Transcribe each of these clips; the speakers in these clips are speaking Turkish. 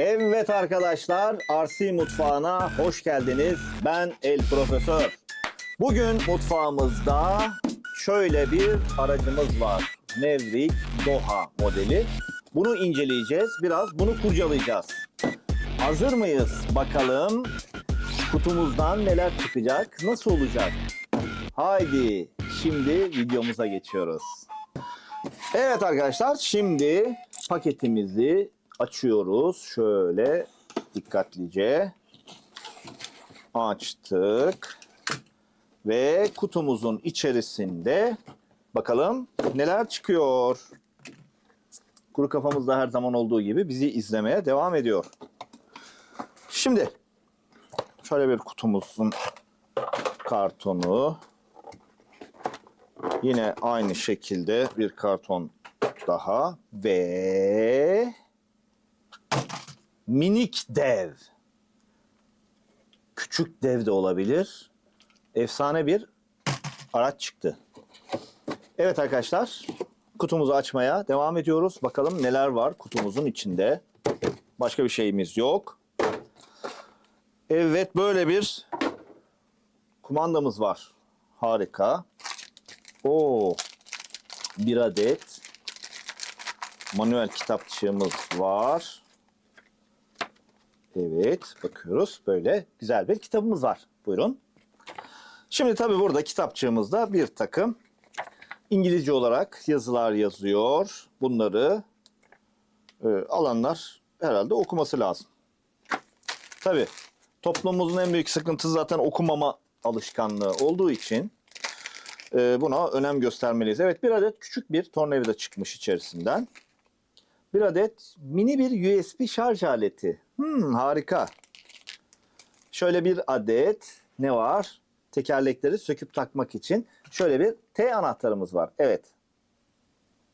Evet arkadaşlar, RC Mutfağı'na hoş geldiniz. Ben El Profesör. Bugün mutfağımızda şöyle bir aracımız var. Maverick Doha modeli. Bunu inceleyeceğiz, biraz bunu kurcalayacağız. Hazır mıyız? Bakalım kutumuzdan neler çıkacak, nasıl olacak? Haydi şimdi videomuza geçiyoruz. Evet arkadaşlar, şimdi paketimizi açıyoruz. Şöyle dikkatlice açtık. Ve kutumuzun içerisinde bakalım neler çıkıyor. Kuru kafamızda her zaman olduğu gibi bizi izlemeye devam ediyor. Şimdi şöyle bir kutumuzun kartonu. Yine aynı şekilde bir karton daha ve minik dev. Küçük dev de olabilir. Efsane bir araç çıktı. Evet arkadaşlar, kutumuzu açmaya devam ediyoruz. Bakalım neler var kutumuzun içinde. Başka bir şeyimiz yok. Evet, böyle bir kumandamız var. Harika. Oo, bir adet manuel kitapçığımız var. Evet, bakıyoruz. Böyle güzel bir kitabımız var. Buyurun. Şimdi tabii burada kitapçığımızda bir takım İngilizce olarak yazılar yazıyor. Bunları alanlar herhalde okuması lazım. Tabii toplumumuzun en büyük sıkıntısı zaten okumama alışkanlığı olduğu için buna önem göstermeliyiz. Evet, bir adet küçük bir tornavida çıkmış içerisinden. Bir adet mini bir USB şarj aleti. Harika. Şöyle bir adet ne var? Tekerlekleri söküp takmak için şöyle bir T anahtarımız var. Evet.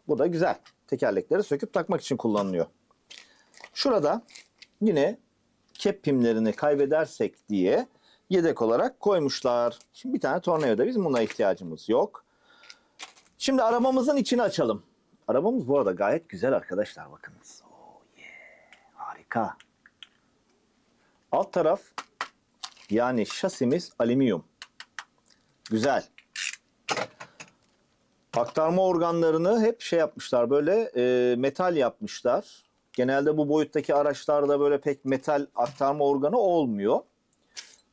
Bu da güzel. Tekerlekleri söküp takmak için kullanılıyor. Şurada yine kep pimlerini kaybedersek diye yedek olarak koymuşlar. Şimdi bir tane tornavida, bizim buna ihtiyacımız yok. Şimdi arabamızın içini açalım. Arabamız bu arada gayet güzel arkadaşlar, bakınız. Oh yeah. Harika. Alt taraf, yani şasimiz alüminyum. Güzel. Aktarma organlarını hep şey yapmışlar, böyle metal yapmışlar. Genelde bu boyuttaki araçlarda böyle pek metal aktarma organı olmuyor.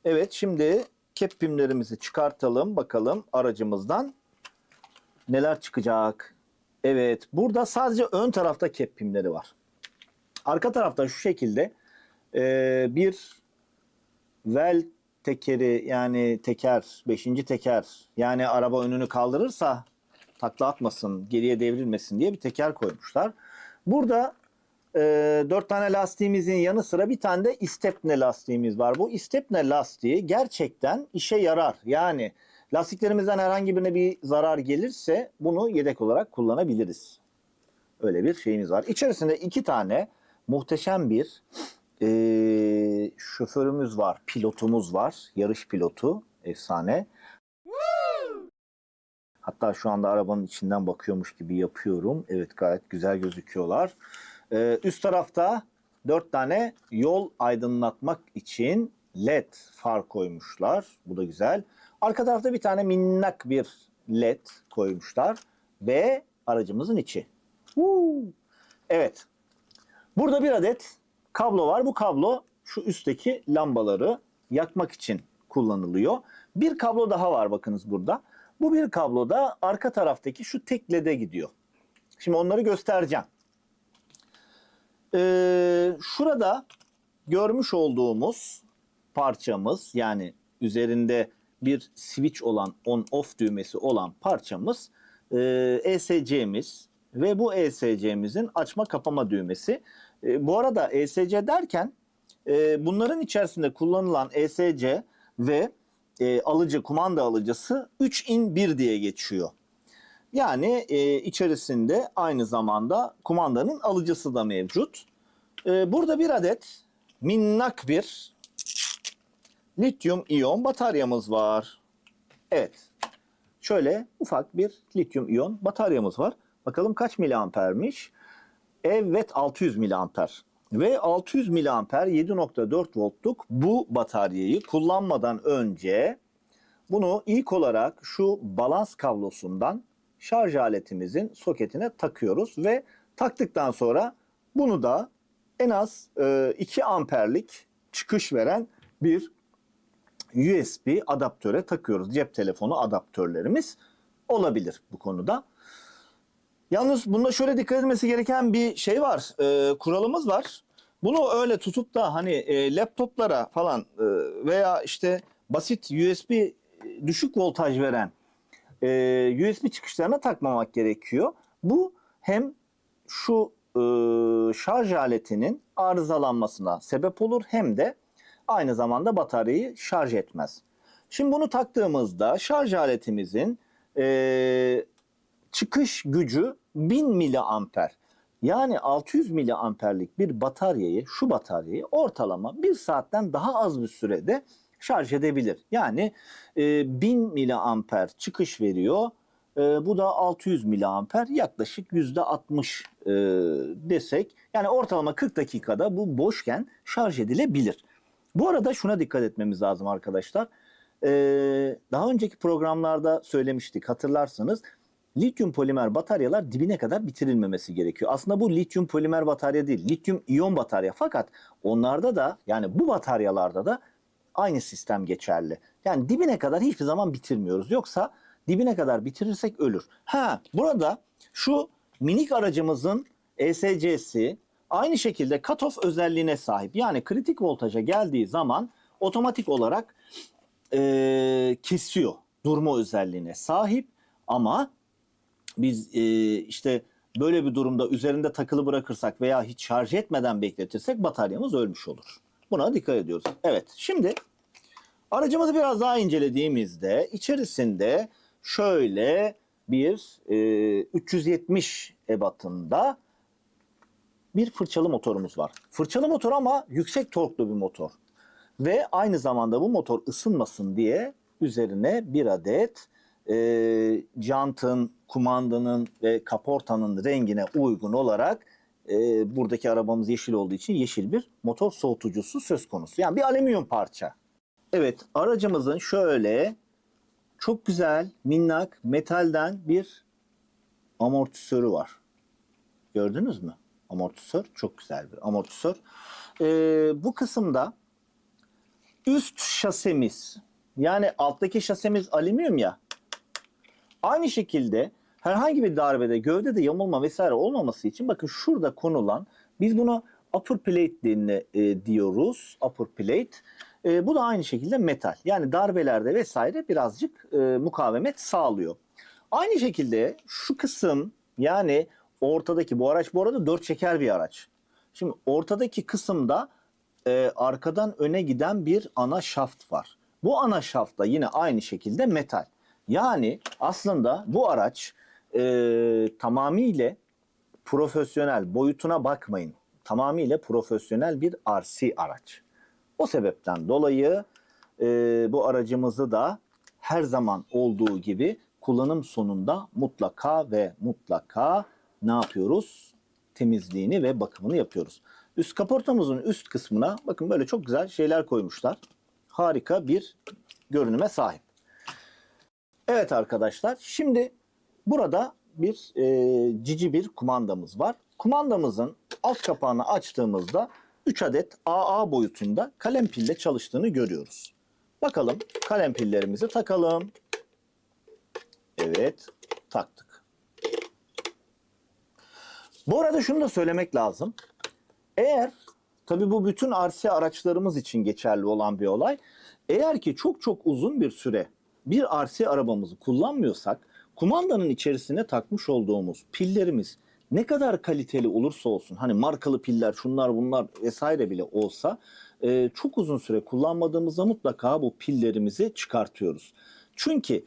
Evet, şimdi kep pimlerimizi çıkartalım. Bakalım aracımızdan neler çıkacak. Evet, burada sadece ön tarafta kep pimleri var. Arka tarafta şu şekilde bir vel tekeri, yani teker, 5. teker, yani araba önünü kaldırırsa takla atmasın, geriye devrilmesin diye bir teker koymuşlar. Burada 4 tane lastiğimizin yanı sıra bir tane de istepne lastiğimiz var. Bu istepne lastiği gerçekten işe yarar. Yani lastiklerimizden herhangi birine bir zarar gelirse bunu yedek olarak kullanabiliriz. Öyle bir şeyimiz var. İçerisinde 2 tane muhteşem bir şoförümüz var, pilotumuz var. Yarış pilotu, efsane. Hatta şu anda arabanın içinden bakıyormuş gibi yapıyorum. Evet, gayet güzel gözüküyorlar. Üst tarafta 4 tane yol aydınlatmak için LED far koymuşlar. Bu da güzel. Arka tarafta bir tane minnak bir LED koymuşlar. Ve aracımızın içi. Evet. Burada bir adet kablo var. Bu kablo şu üstteki lambaları yakmak için kullanılıyor. Bir kablo daha var, bakınız burada. Bu bir kablo da arka taraftaki şu tek LED'e gidiyor. Şimdi onları göstereceğim. Şurada görmüş olduğumuz parçamız, yani üzerinde bir switch olan, on off düğmesi olan parçamız ESC'miz ve bu ESC'mizin açma kapama düğmesi. Bu arada ESC derken bunların içerisinde kullanılan ESC ve alıcı, kumanda alıcısı 3 in 1 diye geçiyor. Yani içerisinde aynı zamanda kumandanın alıcısı da mevcut. Burada bir adet minnak bir lityum iyon bataryamız var. Evet. Şöyle ufak bir lityum iyon bataryamız var. Bakalım kaç miliampermiş? Evet, 600 miliamper. Ve 600 miliamper 7.4 voltluk bu bataryayı kullanmadan önce bunu ilk olarak şu balans kablosundan şarj aletimizin soketine takıyoruz ve taktıktan sonra bunu da en az 2 amperlik çıkış veren bir USB adaptöre takıyoruz. Cep telefonu adaptörlerimiz olabilir bu konuda. Yalnız bunda şöyle dikkat edilmesi gereken bir şey var. Kuralımız var. Bunu öyle tutup da hani laptoplara falan veya işte basit USB düşük voltaj veren USB çıkışlarına takmamak gerekiyor. Bu hem şu şarj aletinin arızalanmasına sebep olur hem de aynı zamanda bataryayı şarj etmez. Şimdi bunu taktığımızda şarj aletimizin çıkış gücü 1000 miliamper. Yani 600 miliamperlik bir bataryayı, şu bataryayı ortalama 1 saatten daha az bir sürede şarj edebilir. Yani 1000 miliamper çıkış veriyor. Bu da 600 miliamper, yaklaşık %60 desek. Yani ortalama 40 dakikada bu boşken şarj edilebilir. Bu arada şuna dikkat etmemiz lazım arkadaşlar. Daha önceki programlarda söylemiştik, hatırlarsanız. Lityum polimer bataryalar dibine kadar bitirilmemesi gerekiyor. Aslında bu lityum polimer batarya değil, lityum iyon batarya. Fakat onlarda da, yani bu bataryalarda da aynı sistem geçerli. Yani dibine kadar hiçbir zaman bitirmiyoruz. Yoksa dibine kadar bitirirsek ölür. Burada şu minik aracımızın ESC'si aynı şekilde cut-off özelliğine sahip. Yani kritik voltaja geldiği zaman otomatik olarak kesiyor. Durma özelliğine sahip ama biz işte böyle bir durumda üzerinde takılı bırakırsak veya hiç şarj etmeden bekletirsek bataryamız ölmüş olur. Buna dikkat ediyoruz. Evet, şimdi aracımızı biraz daha incelediğimizde içerisinde şöyle bir 370 ebatında bir fırçalı motorumuz var. Fırçalı motor ama yüksek torklu bir motor. Ve aynı zamanda bu motor ısınmasın diye üzerine bir adet jantın, kumandanın ve kaportanın rengine uygun olarak buradaki arabamız yeşil olduğu için yeşil bir motor soğutucusu söz konusu. Yani bir alüminyum parça. Evet, aracımızın şöyle çok güzel, minnak, metalden bir amortisörü var. Gördünüz mü? Amortisör, çok güzel bir amortisör. Bu kısımda üst şasemiz, yani alttaki şasemiz alüminyum ya. Aynı şekilde herhangi bir darbede gövdede yamulma vesaire olmaması için bakın şurada konulan, biz buna upper plate diyoruz. Upper plate. Bu da aynı şekilde metal. Yani darbelerde vesaire birazcık mukavemet sağlıyor. Aynı şekilde şu kısım, yani ortadaki, bu araç bu arada 4 çeker bir araç. Şimdi ortadaki kısımda arkadan öne giden bir ana şaft var. Bu ana şaft da yine aynı şekilde metal. Yani aslında bu araç tamamıyla profesyonel, boyutuna bakmayın. Tamamıyla profesyonel bir RC araç. O sebepten dolayı bu aracımızı da her zaman olduğu gibi kullanım sonunda mutlaka ve mutlaka ne yapıyoruz? Temizliğini ve bakımını yapıyoruz. Üst kaportamızın üst kısmına bakın böyle çok güzel şeyler koymuşlar. Harika bir görünüme sahip. Evet arkadaşlar, şimdi burada bir cici bir kumandamız var. Kumandamızın alt kapağını açtığımızda 3 adet AA boyutunda kalem pille çalıştığını görüyoruz. Bakalım, kalem pillerimizi takalım. Evet, taktık. Bu arada şunu da söylemek lazım. Eğer, tabii bu bütün RC araçlarımız için geçerli olan bir olay. Eğer ki çok çok uzun bir süre bir RC arabamızı kullanmıyorsak, kumandanın içerisine takmış olduğumuz pillerimiz ne kadar kaliteli olursa olsun, hani markalı piller, şunlar bunlar vesaire bile olsa, çok uzun süre kullanmadığımızda mutlaka bu pillerimizi çıkartıyoruz. Çünkü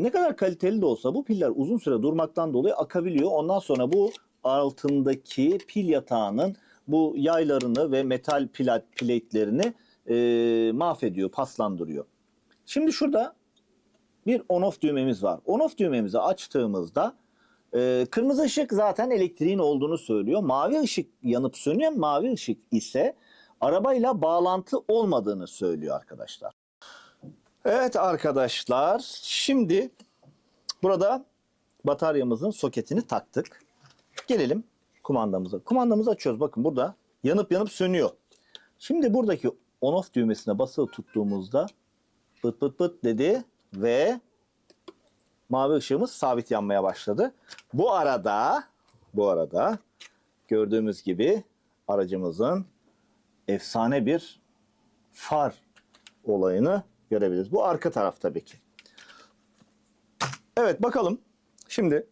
ne kadar kaliteli de olsa bu piller uzun süre durmaktan dolayı akabiliyor. Ondan sonra bu altındaki pil yatağının bu yaylarını ve metal plate'lerini mahvediyor, paslandırıyor. Şimdi şurada bir on-off düğmemiz var. On-off düğmemizi açtığımızda Kırmızı ışık zaten elektriğin olduğunu söylüyor. Mavi ışık yanıp sönüyor. Mavi ışık ise arabayla bağlantı olmadığını söylüyor arkadaşlar. Evet arkadaşlar, şimdi burada bataryamızın soketini taktık. Gelelim kumandamıza. Kumandamızı açıyoruz. Bakın burada yanıp yanıp sönüyor. Şimdi buradaki on off düğmesine basılı tuttuğumuzda pıt pıt pıt dedi ve mavi ışığımız sabit yanmaya başladı. Bu arada gördüğümüz gibi aracımızın efsane bir far olayını görebiliriz. Bu arka taraf tabii ki. Evet, bakalım. Şimdi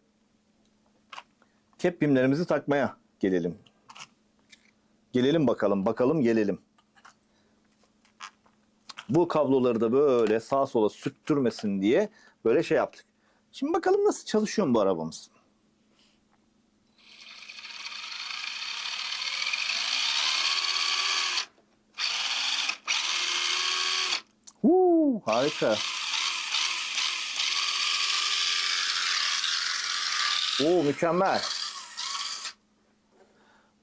kepimlerimizi takmaya gelelim. Gelelim bakalım gelelim. Bu kabloları da böyle sağa sola sürttürmesin diye böyle şey yaptık. Şimdi bakalım nasıl çalışıyor bu arabamız. Harika. Mükemmel.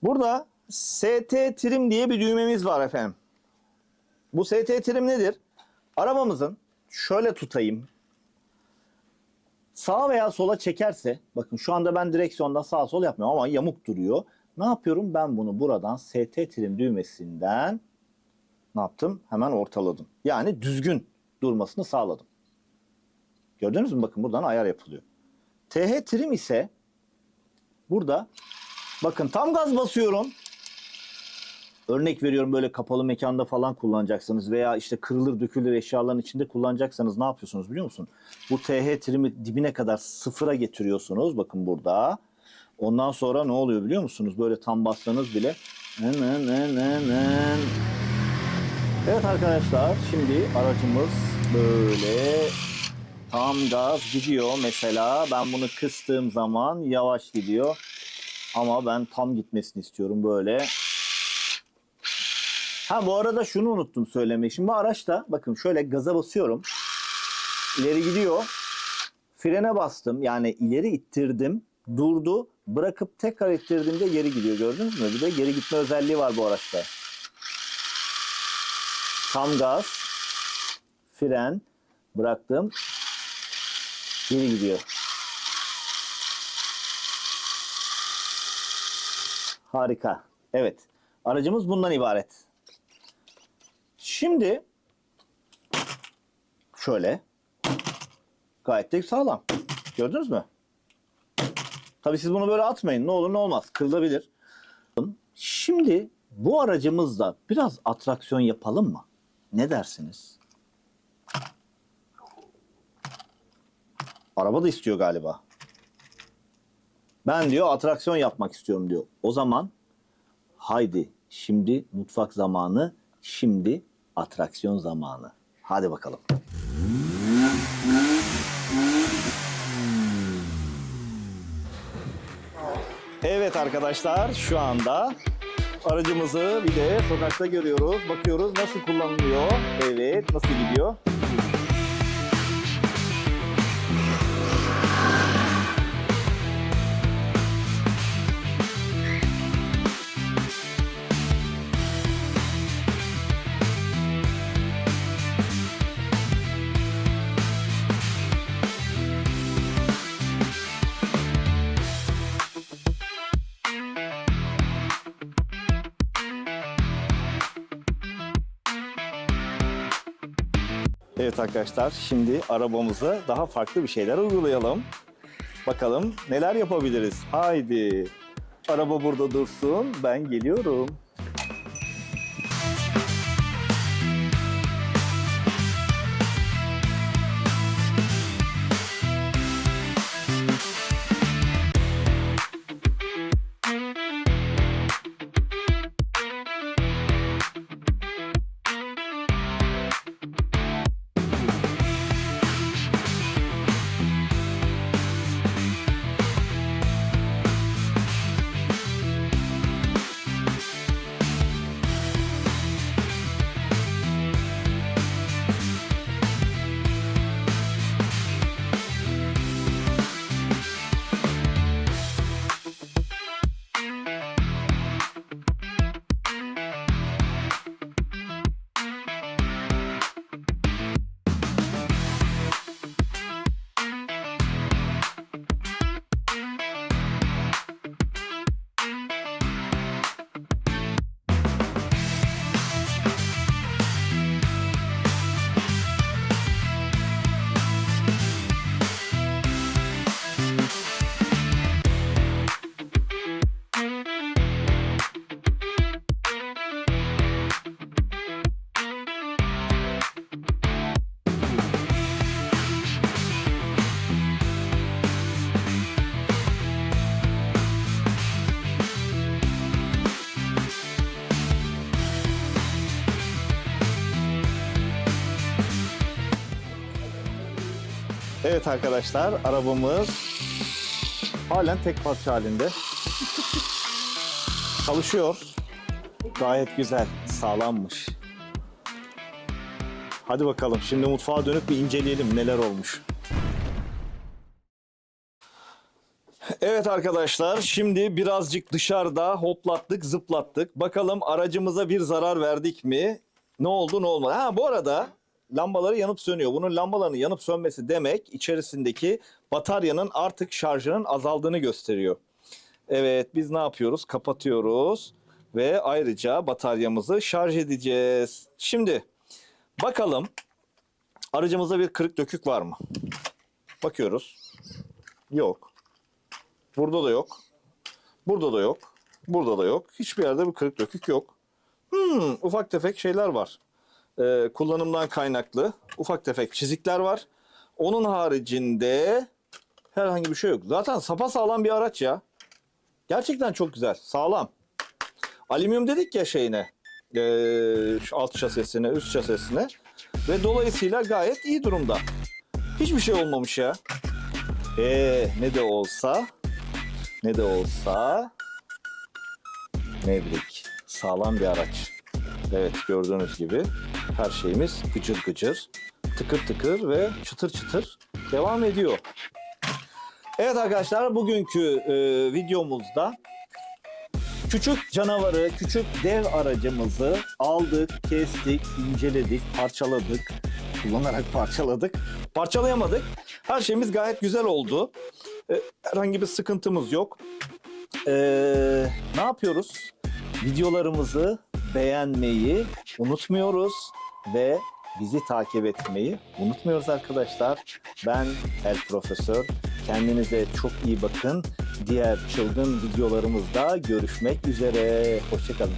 Burada ST trim diye bir düğmemiz var efendim. Bu ST trim nedir? Arabamızın, şöyle tutayım, sağa veya sola çekerse, bakın şu anda ben direksiyonda sağ sol yapmıyorum ama yamuk duruyor. Ne yapıyorum? Ben bunu buradan ST trim düğmesinden ne yaptım? Hemen ortaladım. Yani düzgün durmasını sağladım. Gördünüz mü? Bakın buradan ayar yapılıyor. TH trim ise burada bakın tam gaz basıyorum. Örnek veriyorum, böyle kapalı mekanda falan kullanacaksınız veya işte kırılır dökülür eşyaların içinde kullanacaksanız ne yapıyorsunuz biliyor musun? Bu TH trimi dibine kadar sıfıra getiriyorsunuz. Bakın burada. Ondan sonra ne oluyor biliyor musunuz? Böyle tam bassanız bile. Evet arkadaşlar, şimdi aracımız böyle tam gaz gidiyor. Mesela ben bunu kıstığım zaman yavaş gidiyor. Ama ben tam gitmesini istiyorum böyle. Bu arada şunu unuttum söylemeyi. Şimdi bu araçta bakın şöyle gaza basıyorum. İleri gidiyor. Frene bastım. Yani ileri ittirdim. Durdu. Bırakıp tekrar ittirdiğimde geri gidiyor. Gördünüz mü? Bir de geri gitme özelliği var bu araçta. Tam gaz. Fren. Bıraktım. Geri gidiyor. Harika. Evet. Aracımız bundan ibaret. Şimdi şöyle gayet de sağlam. Gördünüz mü? Tabii siz bunu böyle atmayın. Ne olur ne olmaz. Kırılabilir. Şimdi bu aracımızda biraz atraksiyon yapalım mı? Ne dersiniz? Araba da istiyor galiba. Ben diyor atraksiyon yapmak istiyorum diyor. O zaman haydi şimdi mutfak zamanı, şimdi atraksiyon zamanı. Hadi bakalım. Evet arkadaşlar, şu anda aracımızı bir de sokakta görüyoruz. Bakıyoruz nasıl kullanılıyor. Evet, nasıl gidiyor. Evet arkadaşlar, şimdi arabamıza daha farklı bir şeyler uygulayalım. Bakalım neler yapabiliriz. Haydi. Araba burada dursun. Ben geliyorum. Evet arkadaşlar, arabamız halen tek parça halinde. Çalışıyor. Gayet güzel, sağlammış. Hadi bakalım, şimdi mutfağa dönüp bir inceleyelim neler olmuş. Evet arkadaşlar, şimdi birazcık dışarıda hoplattık, zıplattık. Bakalım aracımıza bir zarar verdik mi? Ne oldu, ne olmadı? Ha, bu arada lambaları yanıp sönüyor. Bunun lambalarının yanıp sönmesi demek içerisindeki bataryanın artık şarjının azaldığını gösteriyor. Evet, biz ne yapıyoruz? Kapatıyoruz ve ayrıca bataryamızı şarj edeceğiz. Şimdi bakalım aracımızda bir kırık dökük var mı? Bakıyoruz. Yok. Burada da yok. Burada da yok. Burada da yok. Hiçbir yerde bir kırık dökük yok. Ufak tefek şeyler var. Kullanımdan kaynaklı ufak tefek çizikler var. Onun haricinde herhangi bir şey yok. Zaten sapasağlam bir araç ya. Gerçekten çok güzel. Sağlam. Alüminyum dedik ya şeyine. Şu alt şasisine, üst şasisine. Ve dolayısıyla gayet iyi durumda. Hiçbir şey olmamış ya. Ne de olsa Maverick sağlam bir araç. Evet, gördüğünüz gibi her şeyimiz gıcır gıcır, tıkır tıkır ve çıtır çıtır devam ediyor. Evet arkadaşlar, bugünkü videomuzda küçük canavarı, küçük dev aracımızı aldık, kestik, inceledik, parçaladık. Kullanarak parçaladık. Parçalayamadık. Her şeyimiz gayet güzel oldu. Herhangi bir sıkıntımız yok. Ne yapıyoruz? Videolarımızı beğenmeyi unutmuyoruz ve bizi takip etmeyi unutmuyoruz arkadaşlar. Ben El Profesör. Kendinize çok iyi bakın. Diğer çılgın videolarımızda görüşmek üzere. Hoşça kalın.